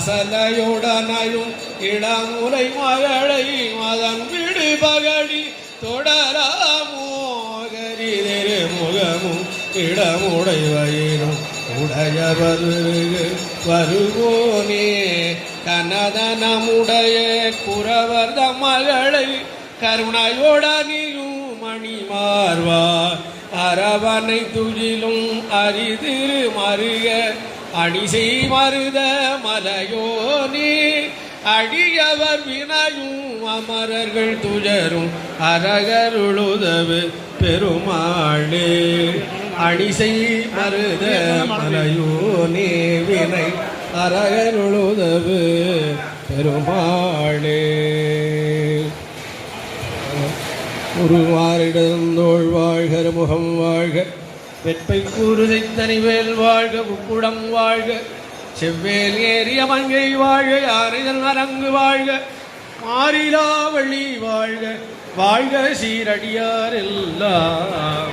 மசலையுடனையும் இளமுலை மகளை மதன் விடு பகடி தொடராமோ கரிதெரு முகமும் இடமுடை வயிறும் உடையவது வருவோனே கனதனமுடைய குறவர்த மகளை கருணையுடனியும் மணிமார்வா அரவனை துயிலும் அரிதிரு மருக அணிசை மருத மலையோனே அடியவர் வினையும் அமரர்கள் துஜரும் அரகருளுதவு பெருமாளே அணிசை மருத மலையோனே வினை அரகருளுதவு பெருமாளே உருவாரிடந்தோள் வாழ்க முகம் வாழ்க வெப்பை கூறுதை தனிவேல் வாழ்க உப்புடம் வாழ்க செவ்வேல் ஏறிய மங்கை வாழ்க யானைதல் அரங்கு வாழ்க மாறிலா வழி வாழ்க வாழ்க சீரடியார் எல்லாம்.